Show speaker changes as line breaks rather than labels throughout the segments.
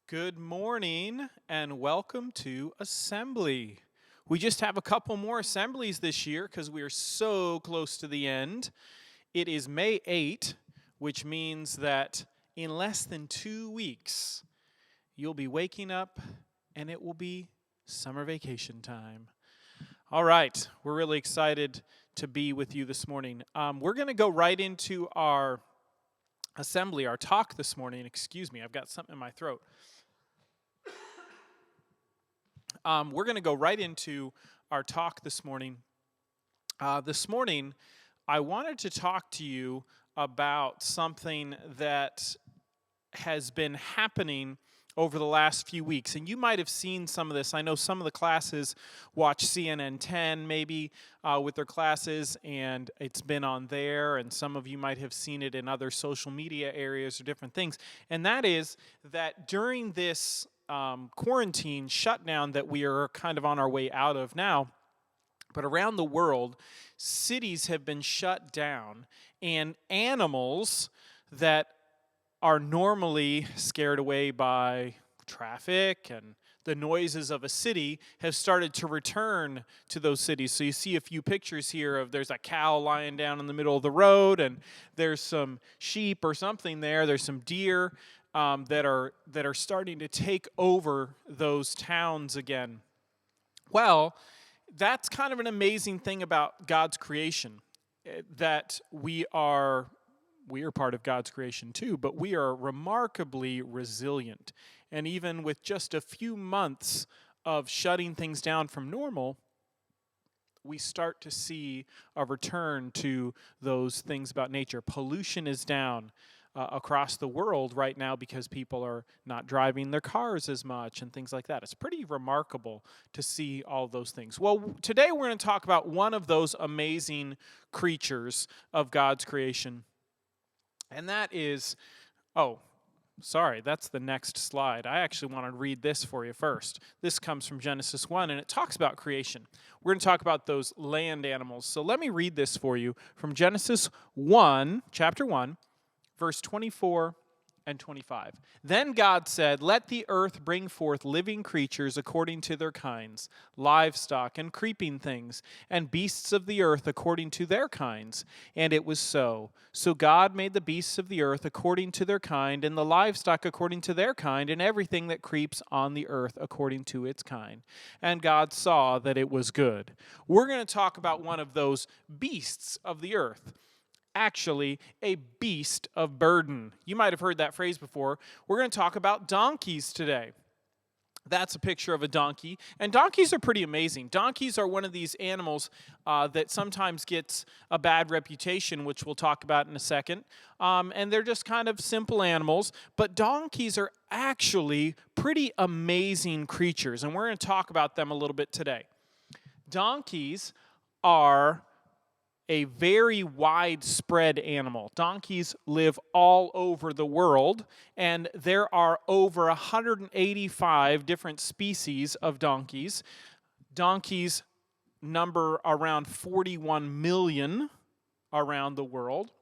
Good morning and welcome to Assembly. We just have a couple more assemblies this year because we are so close to the end. It is May 8, which means that in less than 2 weeks, you'll be waking up and it will be summer vacation time. All right, we're really excited to be with you this morning. We're going to go right into our assembly, our talk this morning. Excuse me, I've got something in my throat. We're going to go right into our talk this morning. This morning, I wanted to talk to you about something that has been happening over the last few weeks. And you might have seen some of this. I know some of the classes watch CNN 10 maybe with their classes, and it's been on there. And some of you might have seen it in other social media areas or different things. And that is that during this quarantine shutdown that we are kind of on our way out of now, but around the world, cities have been shut down, and animals that are normally scared away by traffic and the noises of a city have started to return to those cities. So you see a few pictures here of there's a cow lying down in the middle of the road, and there's some sheep or something there. There's some deer that are starting to take over those towns again. Well, that's kind of an amazing thing about God's creation, that we are part of God's creation too, but we are remarkably resilient. And even with just a few months of shutting things down from normal, we start to see a return to those things about nature. Pollution is down across the world right now because people are not driving their cars as much and things like that. It's pretty remarkable to see all those things. Well, today we're going to talk about one of those amazing creatures of God's creation. And that is, that's the next slide. I actually want to read this for you first. This comes from Genesis 1, and it talks about creation. We're going to talk about those land animals. So let me read this for you from Genesis 1, chapter 1, verse 24 and 25. Then God said, "Let the earth bring forth living creatures according to their kinds, livestock and creeping things, and beasts of the earth according to their kinds." And it was so. So God made the beasts of the earth according to their kind, and the livestock according to their kind, and everything that creeps on the earth according to its kind. And God saw that it was good. We're going to talk about one of those beasts of the earth. Actually, a beast of burden. You might have heard that phrase before. We're going to talk about donkeys today. That's a picture of a donkey. And donkeys are pretty amazing. Donkeys are one of these animals that sometimes gets a bad reputation, which we'll talk about in a second. And they're just kind of simple animals. But donkeys are actually pretty amazing creatures. And we're going to talk about them a little bit today. Donkeys are a very widespread animal. Donkeys live all over the world, and there are over 185 different species of donkeys. Donkeys number around 41 million around the world.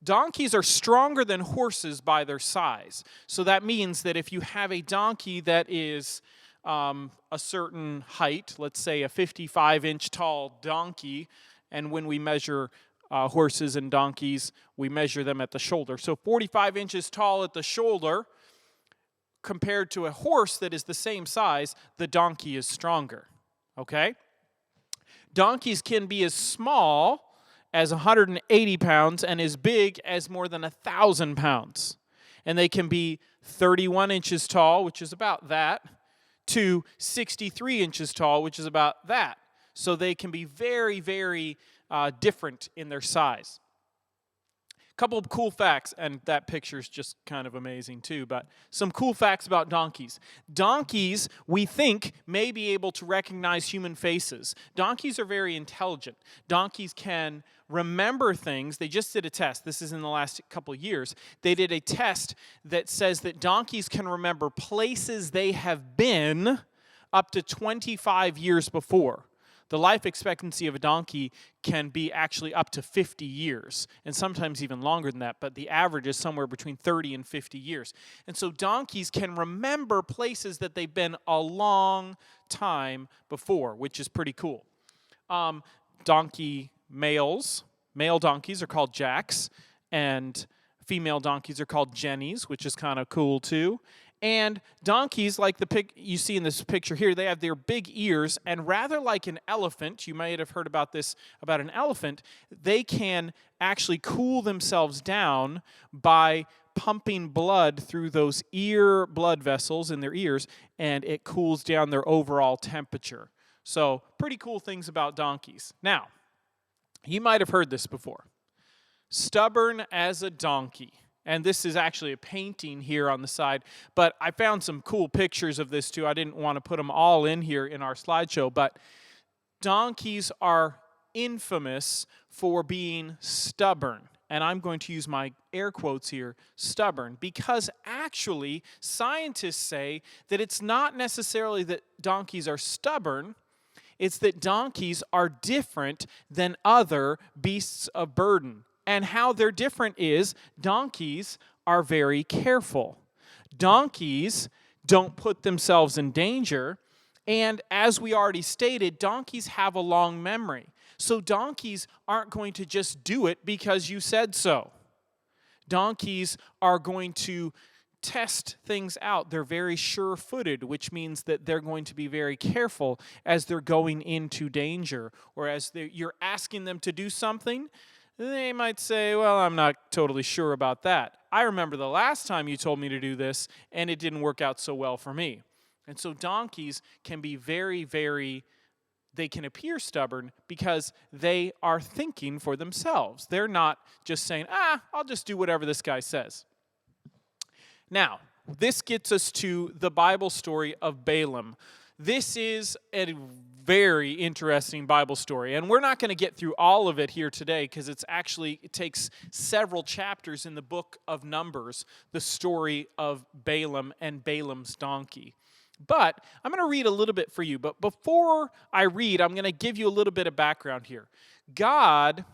Donkeys are stronger than horses by their size. So that means that if you have a donkey that is a certain height, let's say a 55-inch tall donkey, and when we measure horses and donkeys, we measure them at the shoulder. So 45 inches tall at the shoulder, compared to a horse that is the same size, the donkey is stronger. Okay? Donkeys can be as small as 180 pounds and as big as more than 1,000 pounds. And they can be 31 inches tall, which is about that, to 63 inches tall, which is about that. So they can be very, very different in their size. A couple of cool facts, and that picture is just kind of amazing too, but some cool facts about donkeys. Donkeys, we think, may be able to recognize human faces. Donkeys are very intelligent. Donkeys can remember things. They just did a test. This is in the last couple of years. They did a test that says that donkeys can remember places they have been up to 25 years before. The life expectancy of a donkey can be actually up to 50 years, and sometimes even longer than that, but the average is somewhere between 30 and 50 years. And so donkeys can remember places that they've been a long time before, which is pretty cool. Male donkeys are called jacks, and female donkeys are called jennies, which is kind of cool too. And donkeys, like you see in this picture here, they have their big ears, and rather like an elephant, you might have heard about this about an elephant, they can actually cool themselves down by pumping blood through those ear blood vessels in their ears, and it cools down their overall temperature. So, pretty cool things about donkeys. Now, you might have heard this before. Stubborn as a donkey. And this is actually a painting here on the side, but I found some cool pictures of this too. I didn't want to put them all in here in our slideshow, but donkeys are infamous for being stubborn. And I'm going to use my air quotes here, stubborn, because actually scientists say that it's not necessarily that donkeys are stubborn, it's that donkeys are different than other beasts of burden. And how they're different is donkeys are very careful. Donkeys don't put themselves in danger. And as we already stated, donkeys have a long memory. So donkeys aren't going to just do it because you said so. Donkeys are going to test things out. They're very sure-footed, which means that they're going to be very careful as they're going into danger. Or as you're asking them to do something, they might say, well, I'm not totally sure about that. I remember the last time you told me to do this, and it didn't work out so well for me. And so donkeys can be they can appear stubborn because they are thinking for themselves. They're not just saying, I'll just do whatever this guy says. Now, this gets us to the Bible story of Balaam. This is a very interesting Bible story, and we're not going to get through all of it here today because it takes several chapters in the book of Numbers, the story of Balaam and Balaam's donkey. But I'm going to read a little bit for you, but before I read, I'm going to give you a little bit of background here. God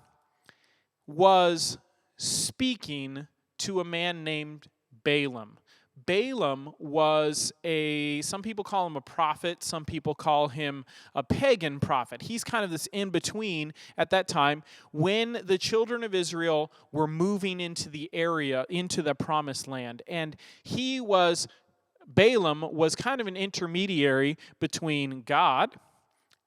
was speaking to a man named Balaam. Balaam was some people call him a prophet, some people call him a pagan prophet. He's kind of this in-between at that time when the children of Israel were moving into the area, into the promised land. And Balaam was kind of an intermediary between God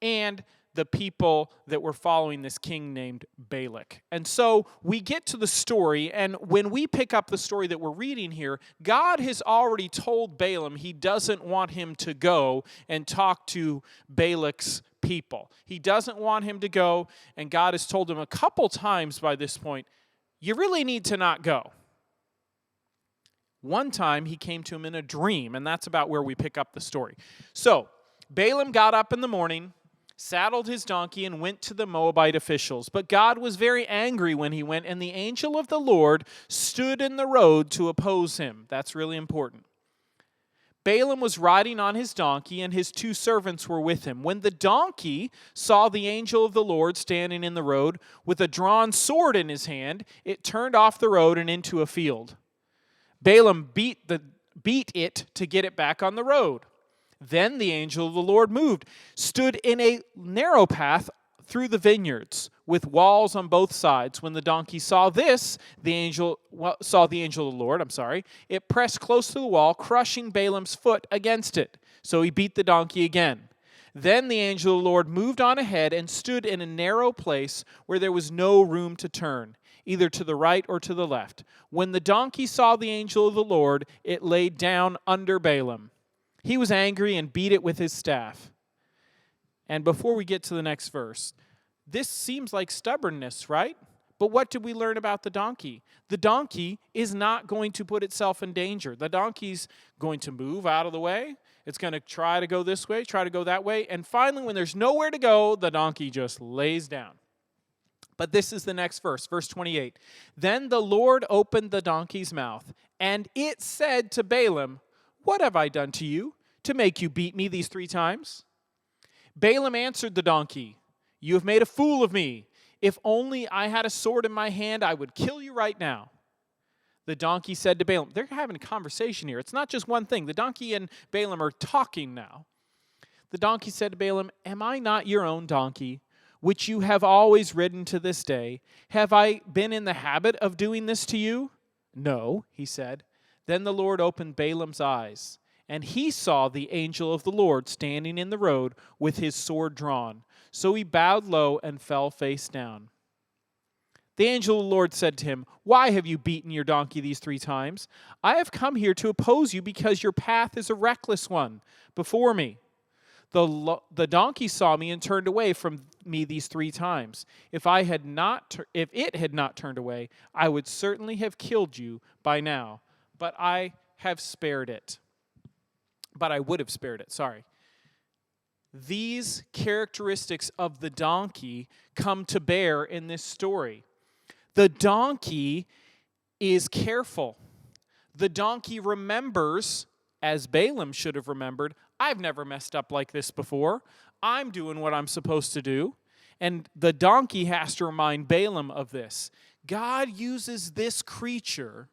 and the people that were following this king named Balak. And so we get to the story, and when we pick up the story that we're reading here, God has already told Balaam he doesn't want him to go and talk to Balak's people. He doesn't want him to go, and God has told him a couple times by this point, you really need to not go. One time he came to him in a dream, and that's about where we pick up the story. So Balaam got up in the morning, saddled his donkey, and went to the Moabite officials. But God was very angry when he went, and the angel of the Lord stood in the road to oppose him. That's really important. Balaam was riding on his donkey, and his 2 servants were with him. When the donkey saw the angel of the Lord standing in the road with a drawn sword in his hand, it turned off the road and into a field. Balaam beat it to get it back on the road. Then the angel of the Lord stood in a narrow path through the vineyards with walls on both sides. When the donkey saw the angel of the Lord, it pressed close to the wall, crushing Balaam's foot against it. So he beat the donkey again. Then the angel of the Lord moved on ahead and stood in a narrow place where there was no room to turn, either to the right or to the left. When the donkey saw the angel of the Lord, it laid down under Balaam. He was angry and beat it with his staff. And before we get to the next verse, this seems like stubbornness, right? But what did we learn about the donkey? The donkey is not going to put itself in danger. The donkey's going to move out of the way. It's going to try to go this way, try to go that way. And finally, when there's nowhere to go, the donkey just lays down. But this is the next verse, verse 28. Then the Lord opened the donkey's mouth, and it said to Balaam, "What have I done to you to make you beat me these 3 times?" Balaam answered the donkey, "You have made a fool of me. If only I had a sword in my hand, I would kill you right now." The donkey said to Balaam, they're having a conversation here. It's not just one thing. The donkey and Balaam are talking now. The donkey said to Balaam, "Am I not your own donkey, which you have always ridden to this day? Have I been in the habit of doing this to you?" "No," he said. Then the Lord opened Balaam's eyes, and he saw the angel of the Lord standing in the road with his sword drawn. So he bowed low and fell face down. The angel of the Lord said to him, "Why have you beaten your donkey these 3 times? I have come here to oppose you because your path is a reckless one before me. The donkey saw me and turned away from me these 3 times. If it had not turned away, I would certainly have killed you by now. But I have spared it. But I would have spared it, sorry." These characteristics of the donkey come to bear in this story. The donkey is careful. The donkey remembers, as Balaam should have remembered, I've never messed up like this before. I'm doing what I'm supposed to do. And the donkey has to remind Balaam of this. God uses this creature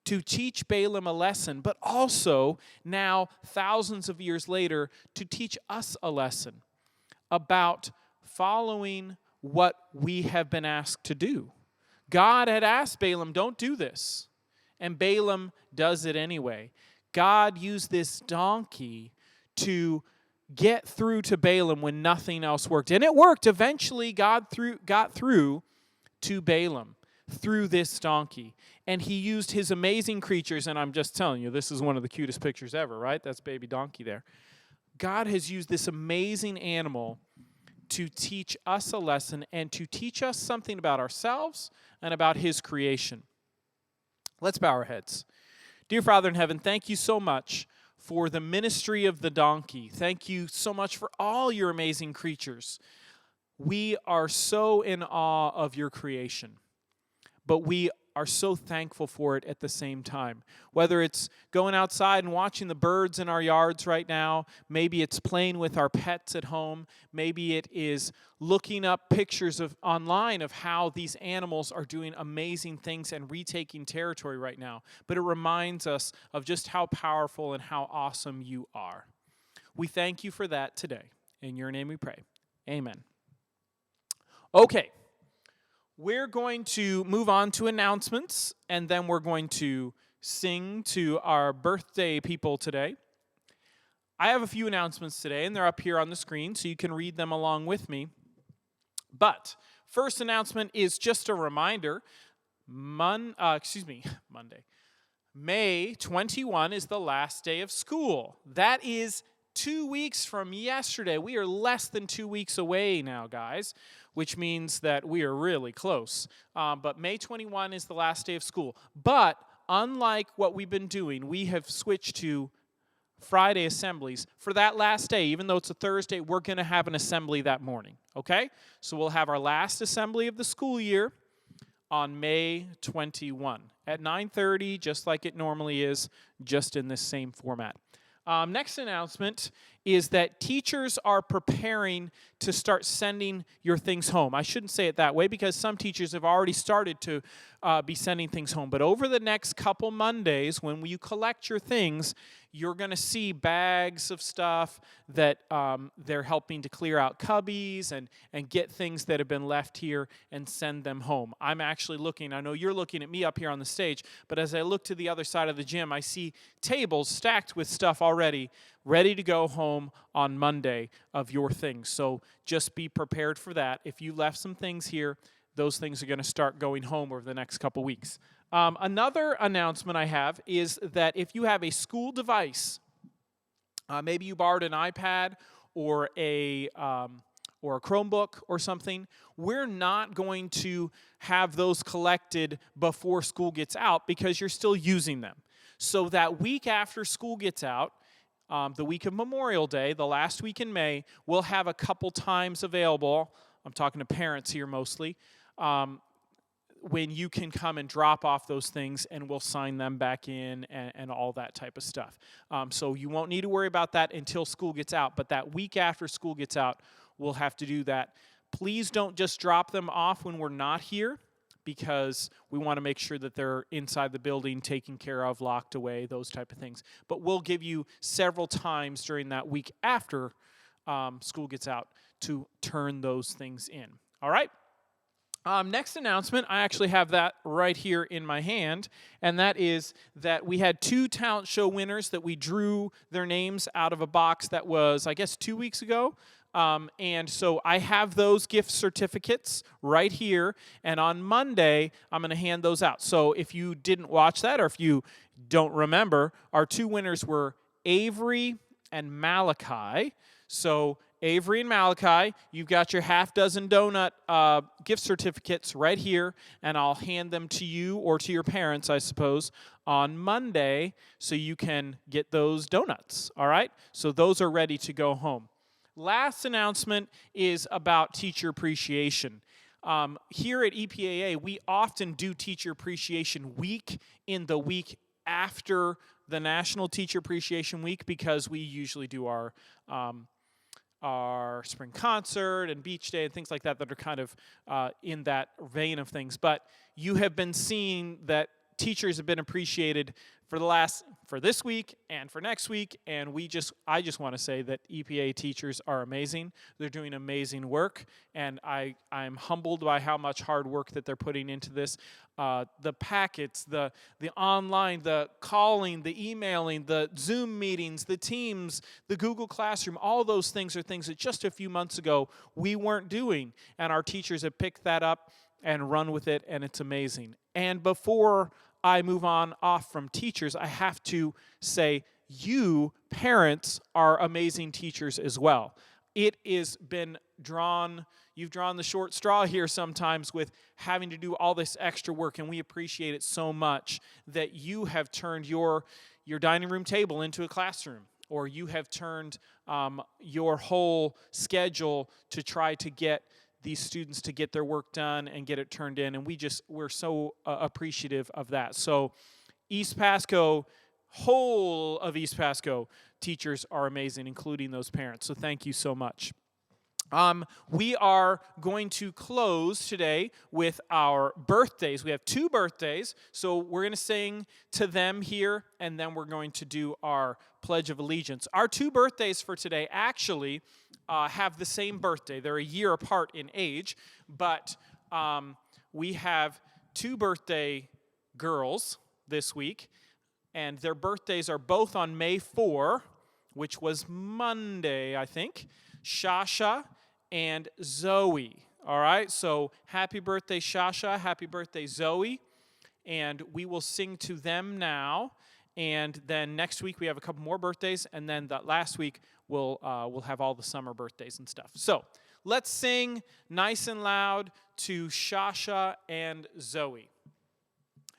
to teach Balaam a lesson, but also now, thousands of years later, to teach us a lesson about following what we have been asked to do. God had asked Balaam, don't do this. And Balaam does it anyway. God used this donkey to get through to Balaam when nothing else worked. And it worked. Eventually, God got through to Balaam through this donkey. And he used his amazing creatures, and I'm just telling you, this is one of the cutest pictures ever, right? That's baby donkey there. God has used this amazing animal to teach us a lesson and to teach us something about ourselves and about his creation. Let's bow our heads. Dear Father in heaven, thank you so much for the ministry of the donkey. Thank you so much for all your amazing creatures. We are so in awe of your creation, but we are so thankful for it at the same time. Whether it's going outside and watching the birds in our yards right now, maybe it's playing with our pets at home, maybe it is looking up pictures online of how these animals are doing amazing things and retaking territory right now. But it reminds us of just how powerful and how awesome you are. We thank you for that today. In your name we pray. Amen. Okay. We're going to move on to announcements, and then we're going to sing to our birthday people today. I have a few announcements today, and they're up here on the screen, so you can read them along with me. But first announcement is just a reminder. Monday. May 21 is the last day of school. That is 2 weeks from yesterday. We are less than 2 weeks away now, guys, which means that we are really close. But May 21 is the last day of school. But unlike what we've been doing, we have switched to Friday assemblies. For that last day, even though it's a Thursday, we're going to have an assembly that morning, okay? So we'll have our last assembly of the school year on May 21 at 9:30, just like it normally is, just in this same format. Next announcement is that teachers are preparing to start sending your things home. I shouldn't say it that way because some teachers have already started to be sending things home. But over the next couple Mondays, when you collect your things, you're going to see bags of stuff that they're helping to clear out cubbies and get things that have been left here and send them home. I'm actually looking, I know you're looking at me up here on the stage, but as I look to the other side of the gym, I see tables stacked with stuff already, ready to go home on Monday of your things. So just be prepared for that. If you left some things here, those things are going to start going home over the next couple weeks. Another announcement I have is that if you have a school device, maybe you borrowed an iPad or a Chromebook or something, we're not going to have those collected before school gets out because you're still using them. So that week after school gets out, the week of Memorial Day, the last week in May, we'll have a couple times available. I'm talking to parents here mostly. when you can come and drop off those things, and we'll sign them back in and all that type of stuff. So you won't need to worry about that until school gets out, but that week after school gets out, we'll have to do that. Please don't just drop them off when we're not here, because we want to make sure that they're inside the building, taken care of, locked away, those type of things. But we'll give you several times during that week after school gets out to turn those things in. All right? Next announcement, I actually have that right here in my hand, and that is that we had 2 talent show winners that we drew their names out of a box that was, I guess, 2 weeks ago. And so I have those gift certificates right here, and on Monday, I'm going to hand those out. So if you didn't watch that, or if you don't remember, our 2 winners were Avery and Malachi. So Avery and Malachi, you've got your half-dozen donut gift certificates right here, and I'll hand them to you or to your parents, I suppose, on Monday so you can get those donuts, all right? So those are ready to go home. Last announcement is about teacher appreciation. Here at EPAA, we often do Teacher Appreciation Week in the week after the National Teacher Appreciation Week, because we usually do our spring concert and beach day and things like that are kind of in that vein of things. But you have been seeing that teachers have been appreciated for this week and for next week, and I just want to say that EPA teachers are amazing. They're doing amazing work, and I'm humbled by how much hard work that they're putting into this. The packets, the online, the calling, the emailing, the Zoom meetings, the Teams, the Google Classroom, all those things are things that just a few months ago we weren't doing, and our teachers have picked that up and run with it, and it's amazing. And before I move on off from teachers, I have to say you, parents, are amazing teachers as well. It has been you've drawn the short straw here sometimes with having to do all this extra work, and we appreciate it so much that you have turned your dining room table into a classroom, or you have turned your whole schedule to try to get these students to get their work done and get it turned in, and we're so appreciative of that. So East Pasco, whole of East Pasco teachers are amazing, including those parents, so thank you so much. We are going to close today with our birthdays. We have 2 birthdays, so we're going to sing to them here, and then we're going to do our Pledge of Allegiance. Our 2 birthdays for today actually have the same birthday. They're a year apart in age, but we have 2 birthday girls this week, and their birthdays are both on May 4, which was Monday, I think. Shasha and Zoe. All right, so happy birthday, Shasha. Happy birthday, Zoe. And we will sing to them now. And then next week we have a couple more birthdays, and then the last week we'll have all the summer birthdays and stuff. So let's sing nice and loud to Shasha and Zoe.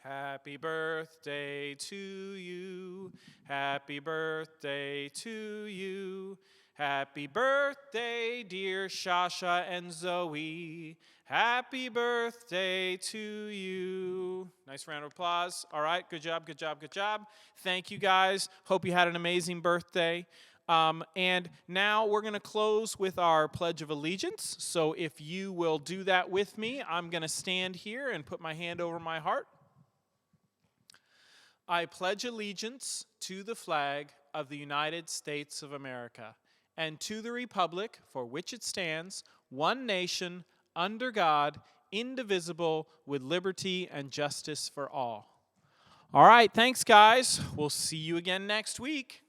Happy birthday to you. Happy birthday to you. Happy birthday, dear Shasha and Zoe. Happy birthday to you. Nice round of applause. All right, good job, good job, good job. Thank you, guys. Hope you had an amazing birthday. And now we're going to close with our Pledge of Allegiance. So if you will do that with me, I'm going to stand here and put my hand over my heart. I pledge allegiance to the flag of the United States of America and to the republic for which it stands, one nation, under God, indivisible, with liberty and justice for all. All right, thanks, guys. We'll see you again next week.